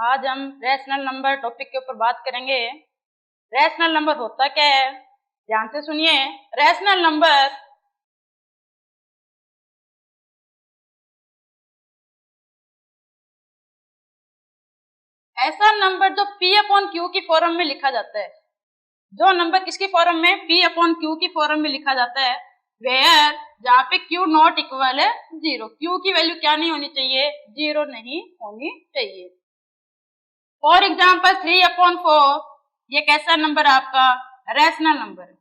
आज हम rational number topic के ऊपर बात करेंगे। रैशनल नंबर होता क्या है, ध्यान से सुनिए। रैशनल नंबर ऐसा नंबर जो P अपॉन Q की फॉर्म में लिखा जाता है। जो नंबर किसकी फॉर्म में, P अपॉन Q की फॉर्म में लिखा जाता है, वेयर जहाँ पे Q नॉट इक्वल है 0। Q की वैल्यू क्या नहीं होनी चाहिए, 0 नहीं होनी चाहिए। फॉर एग्जाम्पल 3 अपॉन 4, ये कैसा नंबर है आपका, रैशनल नंबर है।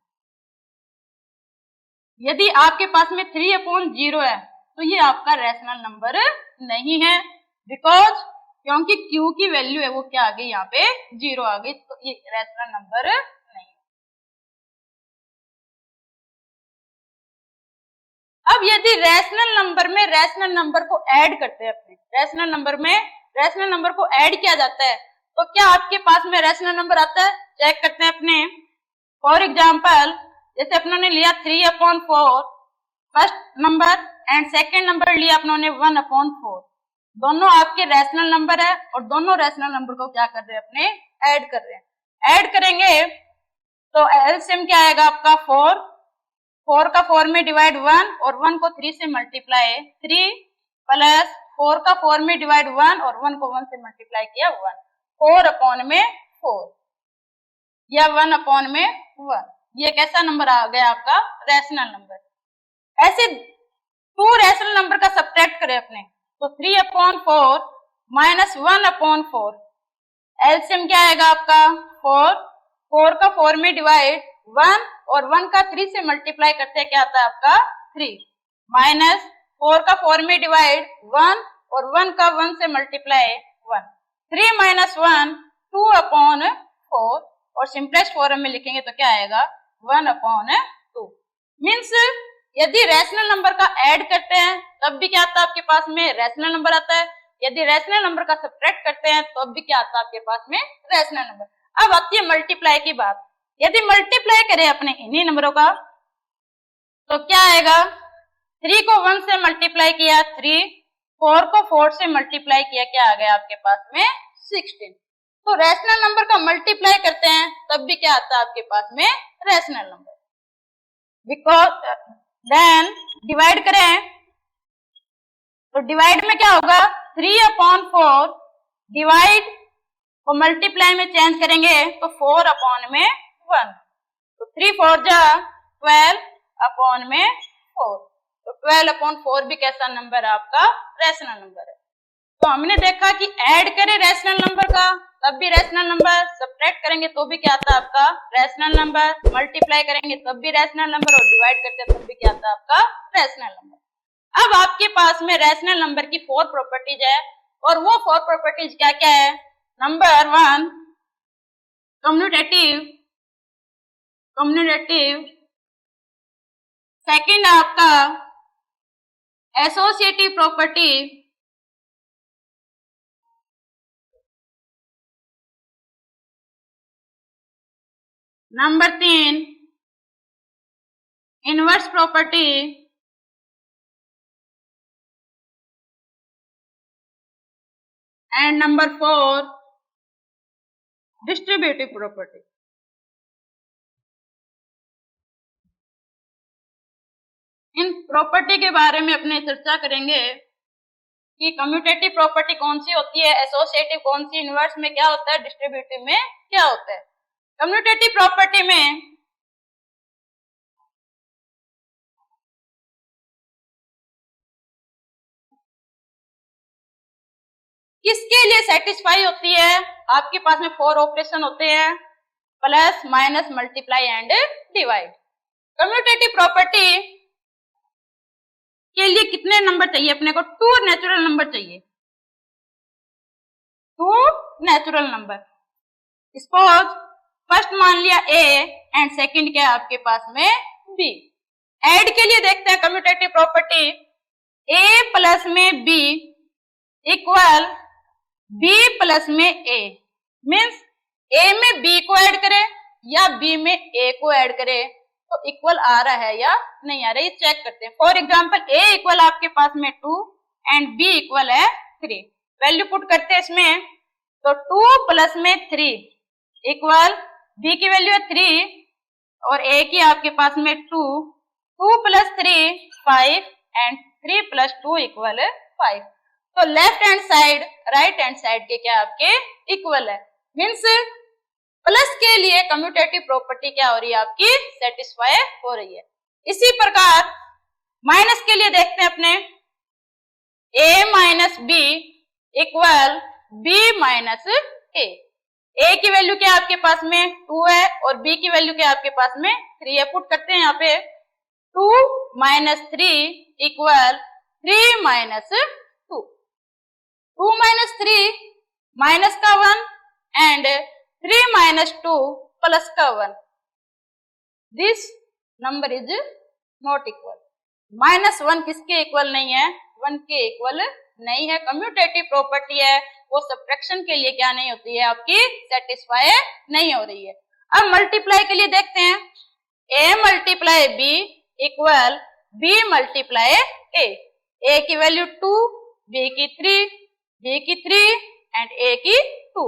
यदि आपके पास में 3 अपॉन 0 है तो ये आपका रैशनल नंबर नहीं है, बिकॉज क्योंकि Q की वैल्यू है वो क्या आ गई, यहाँ पे 0 आ गई, तो ये रैशनल नंबर नहीं। अब यदि रैशनल नंबर में रैशनल नंबर को ऐड करते हैं, अपने रैशनल नंबर में रैशनल नंबर को ऐड किया जाता है, तो क्या आपके पास में रैशनल नंबर आता है, चेक करते हैं अपने। फॉर एग्जाम्पल जैसे अपनों ने लिया 3 upon 4 first number and second number लिया अपनों ने 1 अपॉन 4। दोनों आपके रैशनल नंबर है और दोनों रैशनल नंबर को क्या कर रहे हैं, अपने ऐड कर रहे हैं। ऐड करेंगे तो एलसीएम क्या आएगा आपका 4। 4 का 4 में डिवाइड 1 और 1 को 3 से मल्टीप्लाई 3 प्लस 4 का 4 में डिवाइड 1 और 1 को 1 से मल्टीप्लाई किया 1। 4 अपॉन में 4 या 1 अपॉन में 1। ये कैसा नंबर आ गया आपका, रैशनल नंबर। ऐसे 2 रैशनल नंबर का सब्ट्रैक्ट करें अपने, तो 3 अपॉन 4 माइनस 1 अपॉन 4, एलसीएम क्या आएगा आपका 4। 4 का 4 में डिवाइड 1 और 1 का 3 से मल्टीप्लाई करते हैं, क्या आता है आपका 3, माइनस 4 का 4 में डिवाइड 1 और 1 का 1 से मल्टीप्लाई 1। 3 माइनस 1 2 अपॉन 4 और सिंपलेस्ट फॉर्म में लिखेंगे तो क्या आएगा 1 अपॉन 2। मीन्स यदि रैशनल नंबर का ऐड करते हैं तब भी क्या आता है आपके पास में, रैशनल नंबर आता है। यदि रैशनल नंबर का सब्ट्रैक्ट करते हैं तो अब भी क्या आता है आपके पास में, रैशनल नंबर। अब आती है मल्टीप्लाई की बात। यदि मल्टीप्लाई करें अपने इन्हीं नंबरों का तो क्या आएगा, 3 को 1 से मल्टीप्लाई किया 3, 4 को 4 से मल्टीप्लाई किया, क्या आ गया आपके पास में 16। तो रैशनल नंबर का मल्टीप्लाई करते हैं तब भी क्या आता है आपके पास में, rational number. Because then divide करें तो डिवाइड में क्या होगा, 3 अपॉन 4 डिवाइड को मल्टीप्लाई में चेंज करेंगे तो 4 अपॉन में 1, तो 3 4 जा 12 अपॉन में 4, तो 12 अपॉन 4 भी कैसा नंबर है आपका, रैशनल नंबर है। तो हमने देखा कि ऐड करें रैशनल नंबर का तब भी रैशनल नंबर, सब्ट्रैक्ट करेंगे तो भी क्या आता है आपका रैशनल नंबर, मल्टीप्लाई करेंगे तब भी रैशनल नंबर और डिवाइड करते हैं तब भी क्या आता है आपका रैशनल नंबर। अब आपके पास में रैशनल नंबर की 4 प्रॉपर्टीज है और वो 4 प्रॉपर्टीज क्या क्या है। नंबर 1 कम्यूटेटिव, सेकंड आपका associative property, number 3 inverse property, and number 4 distributive property. In property के बारे में अपने चर्चा करेंगे कि कम्यूटेटिव प्रॉपर्टी कौन सी होती है, एसोसिएटिव कौन सी, इनवर्स में क्या होता है, डिस्ट्रीब्यूटिव में क्या होता है। कम्यूटेटिव प्रॉपर्टी में किसके लिए सेटिस्फाई होती है, आपके पास में 4 ऑपरेशन होते हैं, plus minus multiply and divide. Commutative property के लिए कितने नंबर चाहिए अपने को, 2 नेचुरल नंबर चाहिए, 2 नेचुरल नंबर। सपोज फर्स्ट मान लिया A एंड सेकंड क्या है आपके पास में B। ऐड के लिए देखते हैं कम्यूटेटिव प्रॉपर्टी, A प्लस में B इक्वल B प्लस में A। मीन्स A में B को ऐड करें या B में A को ऐड करें तो इक्वल आ रहा है या नहीं आ रहा है, ये चेक करते हैं। फॉर एग्जाम्पल A इक्वल आपके पास में 2 एंड B इक्वल है 3। वैल्यू पुट करते हैं इसमें, तो 2 प्लस में 3 इक्वल बी की वैल्यू है 3 और ए की आपके पास में 2, 2 प्लस 3 5 एंड 3 प्लस 2 इक्वल 5। तो left hand side right hand side के क्या आपके इक्वल है, मीन्स प्लस के लिए कम्यूटेटिव प्रॉपर्टी क्या हो रही है आपकी सेटिस्फाई हो रही है। इसी प्रकार माइनस के लिए देखते हैं अपने a minus B equal B minus A की वैल्यू क्या आपके पास में 2 है और b की वैल्यू क्या आपके पास में 3 है। पुट करते हैं यहाँ पे 2 minus 3 equal 3 minus 2, 2 minus 3 minus का 1 एंड 3 माइनस 2 प्लस का 1, this number is not equal. Minus 1 किसके इक्वल नहीं है, 1 के इक्वल नहीं है। कम्यूटेटिव प्रॉपर्टी है वो सब्ट्रैक्शन के लिए क्या नहीं होती है आपकी सेटिस्फाई नहीं हो रही है। अब मल्टीप्लाई के लिए देखते हैं a multiply b equal b multiply a की वैल्यू 2, b की 3, b की 3 एंड a की 2,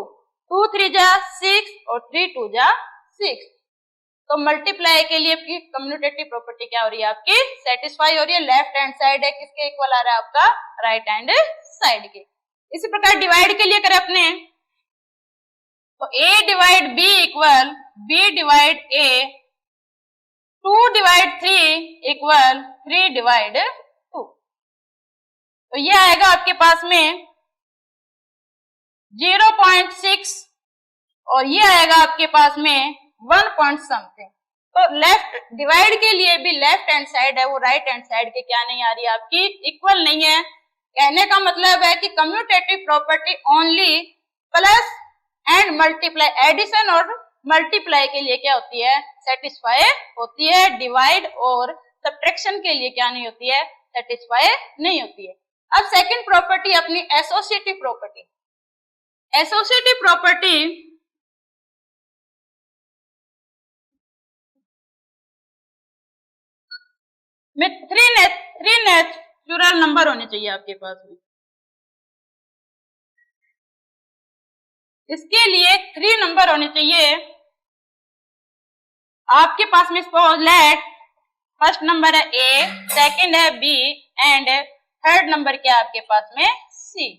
2 3 जा 6 और 3 2 जा 6। तो मल्टीप्लाई के लिए आपकी कम्यूटेटिव प्रॉपर्टी क्या हो रही है आपकी सेटिस्फाई हो रही है। लेफ्ट हैंड साइड है किसके इक्वल आ रहा है आपका राइट हैंड साइड के। इसी प्रकार डिवाइड के लिए करें अपने तो a divide b equal b divide a, 2 divide 3 equal 3 divide 2। तो ये आएगा आपके पास में 0.6 और ये आएगा आपके पास में 1 पॉइंट समथिंग। तो लेफ्ट डिवाइड के लिए भी लेफ्ट हैंड साइड है वो राइट हैंड साइड के क्या नहीं आ रही है आपकी इक्वल नहीं है। कहने का मतलब है कि commutative property only plus and multiply, addition और मल्टीप्लाई के लिए क्या होती है सेटिस्फाई होती है, डिवाइड और सब्ट्रैक्शन के लिए क्या नहीं होती है सेटिस्फाई नहीं होती है। अब सेकंड प्रॉपर्टी अपनी एसोसिएटिव प्रॉपर्टी। एसोसिएटिव प्रॉपर्टी में थ्री नेचुरल नंबर होने चाहिए आपके पास में। इसके लिए 3 नंबर होने चाहिए आपके पास में। सपोज लेट फर्स्ट नंबर है a, सेकंड है b एंड थर्ड नंबर क्या आपके पास में c।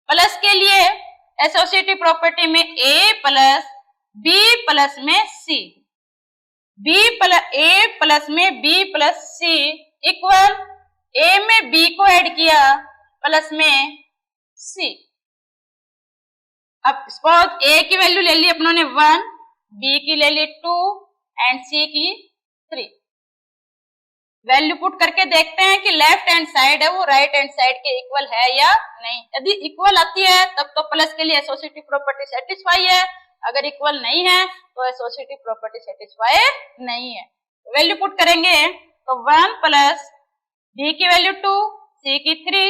प्लस के लिए एसोसिएटिव प्रॉपर्टी में a प्लस b प्लस में c, a प्लस में b plus c equal a में b को ऐड किया प्लस में c। अब सपोज a की वैल्यू ले ली अपनों ने 1, b की ले ली 2 एंड c की 3। वैल्यू पुट करके देखते हैं कि लेफ्ट हैंड साइड है वो राइट हैंड साइड के इक्वल है या नहीं। यदि इक्वल आती है तब तो प्लस के लिए एसोसिएटिव प्रॉपर्टी सेटिस्फाई है, अगर इक्वल नहीं है तो एसोसिएटिव प्रॉपर्टी सेटिस्फाई नहीं है। वैल्यू पुट करेंगे तो 1 प्लस b की वैल्यू 2, c की 3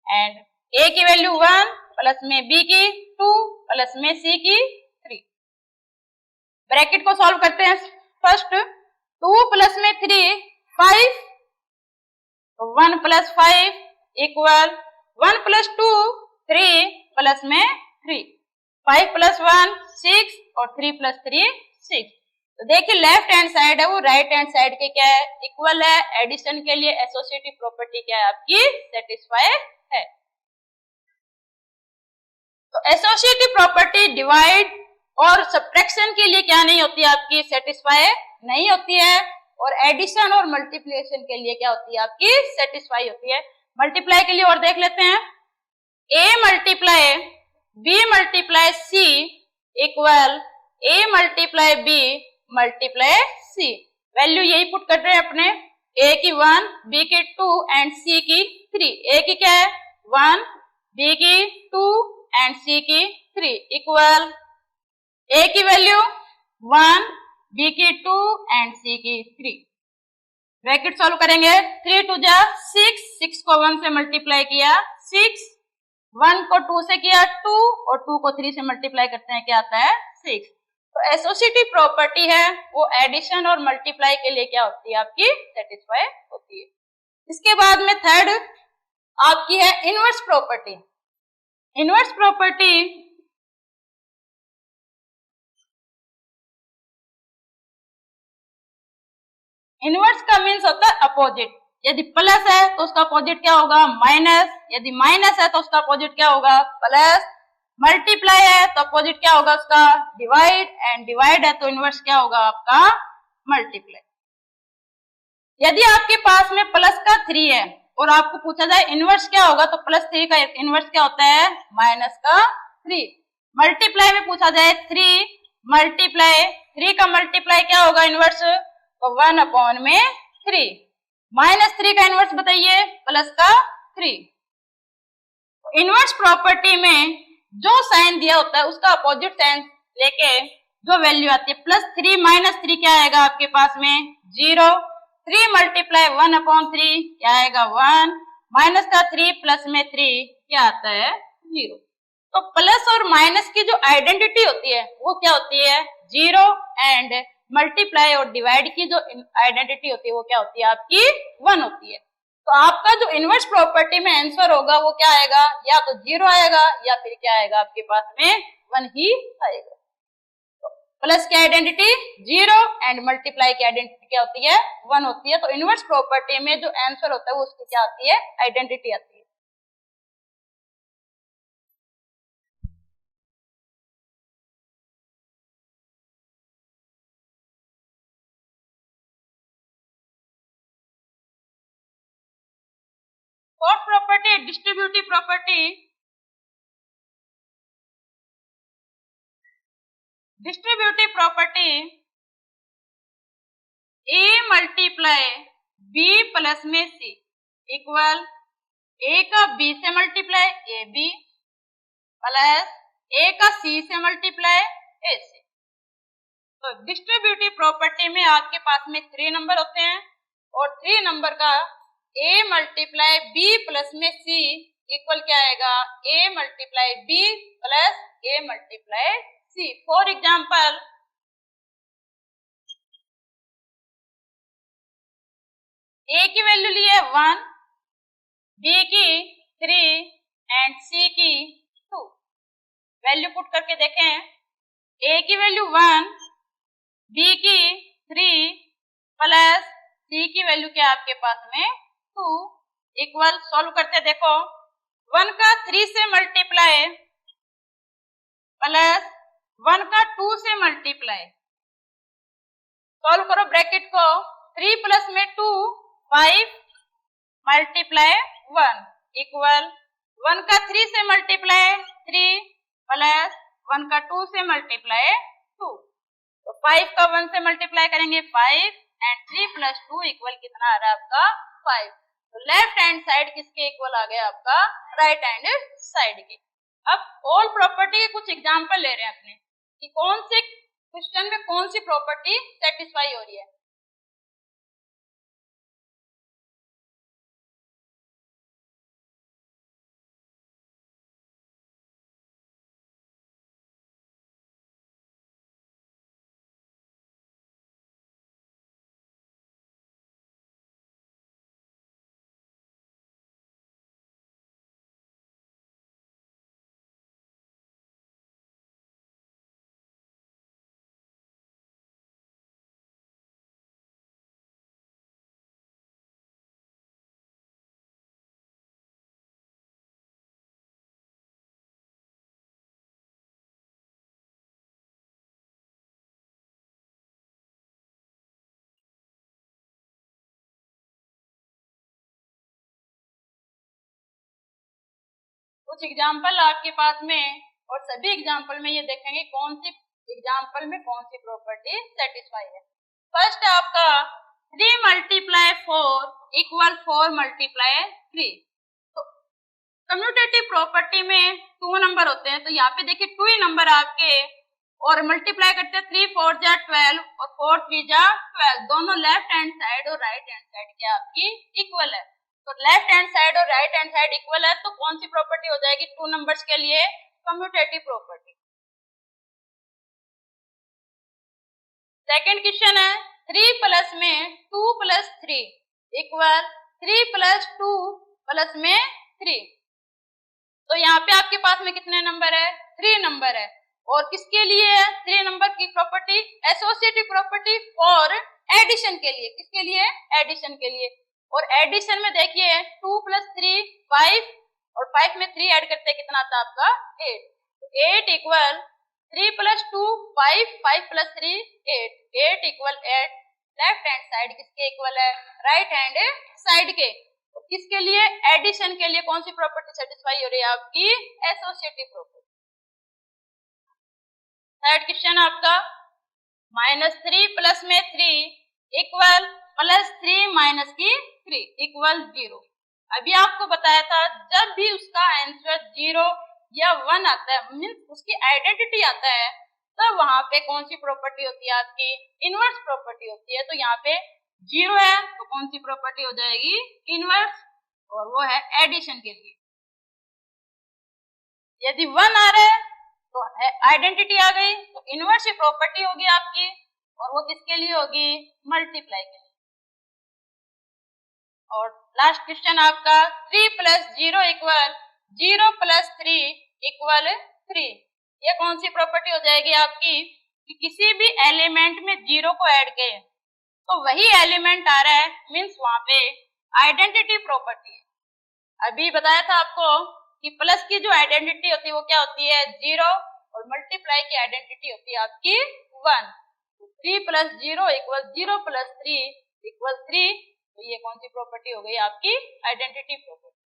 एंड a की वैल्यू 1 प्लस में b की 2 प्लस में c की 3। ब्रैकेट को सॉल्व करते हैं। फर्स्ट 2 प्लस में 3 5, तो 1 प्लस 5 इक्वल 1 प्लस 2 3 प्लस में 3, 5 प्लस 1 6 और 3 प्लस 3 6। तो देखिए लेफ्ट हैंड साइड है वो राइट हैंड साइड के क्या है इक्वल है। एडिशन के लिए एसोसिएटिव प्रॉपर्टी क्या है आपकी सेटिस्फाई है। तो एसोसिएटिव प्रॉपर्टी डिवाइड और सब्ट्रैक्शन के लिए क्या नहीं होती है आपकी सेटिस्फाई नहीं होती है, और एडिशन और मल्टीप्लिकेशन के लिए क्या होती है आपकी सेटिस्फाई होती है। मल्टीप्लाई के लिए और देख लेते हैं a multiply b multiply c equal a multiply b multiply c। Value यही पुट कर रहे हैं अपने, a की 1, b की 2 एंड c की 3। a की क्या है 1, b की 2 एंड c की 3 इक्वल a की वैल्यू 1, b की 2 एंड c की 3। ब्रैकेट सॉल्व करेंगे 3 2 जा 6, 6 को 1 से मल्टीप्लाई किया 6, 1 को 2 से किया 2 और 2 को 3 से मल्टीप्लाई करते हैं क्या आता है 6। तो एसोसिएटिव प्रॉपर्टी है वो एडिशन और मल्टीप्लाई के लिए क्या होती है आपकी सेटिस्फाई होती है। इसके बाद में थर्ड आपकी है inverse property. Inverse property inverse का मीन्स होता है अपोजिट। यदि प्लस है तो उसका अपोजिट क्या होगा, माइनस। यदि माइनस है तो उसका अपोजिट क्या होगा, प्लस। मल्टीप्लाई है तो अपोजिट क्या होगा उसका, डिवाइड। एंड डिवाइड है तो इनवर्स क्या होगा आपका, मल्टीप्लाई। यदि आपके पास में प्लस का 3 है और आपको पूछा जाए इनवर्स क्या होगा, तो प्लस 3 का इनवर्स क्या होता है, माइनस का 3। मल्टीप्लाई में पूछा जाए 3 मल्टीप्लाई 3 का मल्टीप्लाई क्या होगा इनवर्स, तो 1/3। माइनस 3 का इनवर्स बताइए, प्लस का 3। इनवर्स प्रॉपर्टी में जो साइन दिया होता है उसका अपोजिट साइन लेके जो वैल्यू आती है, +3 -3 क्या आएगा आपके पास में, 0। 3 मल्टीप्लाई 1/3 क्या आएगा, 1। माइनस का 3 प्लस में 3 क्या आता है, 0। तो प्लस और माइनस की जो आइडेंटिटी होती है वो क्या होती है, 0। एंड मल्टीप्लाई और डिवाइड की जो आइडेंटिटी होती है वो क्या होती है आपकी, 1 होती है। तो आपका जो इनवर्स प्रॉपर्टी में आंसर होगा वो क्या आएगा, या तो 0 आएगा या फिर क्या आएगा आपके पास में 1 ही आएगा। प्लस की आइडेंटिटी 0 एंड मल्टीप्लाई की आइडेंटिटी क्या होती है, 1 होती है। तो इनवर्स प्रॉपर्टी में जो आंसर होता है वो उसकी क्या आती है, आइडेंटिटी आती है। Fourth property distributive property. Distributive property a multiply b plus में c इक्वल a का b से multiply A B plus a का c से मल्टीप्लाई ए सी। तो डिस्ट्रीब्यूटिव प्रॉपर्टी में आपके पास में 3 नंबर होते हैं और 3 नंबर का a मल्टीप्लाई b प्लस में c इक्वल क्या आएगा, a multiply b plus a multiply c। For example a की वैल्यू ली है 1, b की 3 एंड c की 2। वैल्यू पुट करके देखें, a की वैल्यू 1, b की 3 प्लस c की वैल्यू क्या आपके पास में 2 इक्वल। सॉल्व करते देखो, 1 का 3 से मल्टीप्लाई प्लस 1 का 2 से मल्टीप्लाई। सॉल्व करो ब्रैकेट को, 3 प्लस में 2 5 मल्टीप्लाई 1 इक्वल 1 का 3 से मल्टीप्लाई 3 प्लस 1 का 2 से मल्टीप्लाई 2। तो 5 का 1 से मल्टीप्लाई करेंगे 5 एंड 3 प्लस 2 इक्वल कितना आ रहा है आपका 5। तो लेफ्ट हैंड साइड किसके इक्वल आ गया आपका, राइट हैंड साइड के। अब ऑल प्रॉपर्टी के कुछ एग्जांपल ले रहे हैं अपने कि कौन से क्वेश्चन में कौन सी प्रॉपर्टी सेटिस्फाई हो रही है। कुछ एग्जाम्पल आपके पास में, और सभी एग्जाम्पल में ये देखेंगे कौन सी एग्जाम्पल में कौन सी प्रॉपर्टी सेटिस्फाई है। फर्स्ट है आपका 3 मल्टीप्लाई 4 इक्वल 4 मल्टीप्लाई 3। तो कम्यूटेटिव प्रॉपर्टी में 2 नंबर होते हैं, तो यहाँ पे देखिए 2 ही नंबर आपके और मल्टीप्लाई करते हैं 3 4 जा 12 और 4 3 जा 12। दोनों लेफ्ट हैंड साइड और राइट हैंड साइड क्या आपकी इक्वल है। तो लेफ्ट हैंड साइड और राइट हैंड साइड इक्वल है तो कौन सी प्रॉपर्टी हो जाएगी 2 नंबर्स के लिए, कम्यूटेटिव प्रॉपर्टी। सेकंड क्वेश्चन है 3 प्लस में 2 प्लस 3 इक्वल 3 प्लस 2 प्लस में 3। तो यहाँ पे आपके पास में कितने नंबर है, 3 नंबर है। और किसके लिए है 3 नंबर की property, associative property for addition के लिए, किसके लिए, एडिशन के लिए। और एडिशन में देखिए 2 + 3 5 और 5 में 3 ऐड करते कितना आता है आपका 8, 8 equal 3 + 2 5, 5 + 3 8, 8 equal 8। Left hand side किसके इक्वल है, राइट हैंड साइड के। तो किसके लिए, एडिशन के लिए कौन सी प्रॉपर्टी सेटिस्फाई हो रही है आपकी, एसोसिएटिव प्रॉपर्टी। थर्ड क्वेश्चन आपका -3 प्लस में 3 इक्वल +3 - की 3 इक्वल 0। अभी आपको बताया था जब भी उसका आंसर 0 या 1 आता है, मीन्स उसकी आइडेंटिटी आता है, तब वहां पे कौन सी प्रॉपर्टी होती है आपकी, इनवर्स प्रॉपर्टी होती है। तो यहाँ पे 0 है तो कौन सी प्रॉपर्टी हो जाएगी, इनवर्स, और वो है एडिशन के लिए। यदि 1 आ रहा है तो आइडेंटिटी आ गई, तो इनवर्स प्रॉपर्टी होगी आपकी, और वो किसके लिए होगी, मल्टीप्लाई के लिए। और लास्ट क्वेश्चन आपका 3 + 0 इक्वल 0 + 3 इक्वल 3। ये कौन सी प्रॉपर्टी हो जाएगी आपकी, कि किसी भी एलिमेंट में 0 को ऐड करें तो वही एलिमेंट आ रहा है, मीन्स वहां पे आइडेंटिटी प्रॉपर्टी है। अभी बताया था आपको कि प्लस की जो आइडेंटिटी होती है वो क्या होती है, 0, और मल्टीप्लाई की आइडेंटिटी होती है आपकी 1। 3 + 0 इक्वल 0 + 3 इक्वल 3। तो ये कौन सी प्रॉपर्टी हो गई आपकी, आइडेंटिटी प्रॉपर्टी।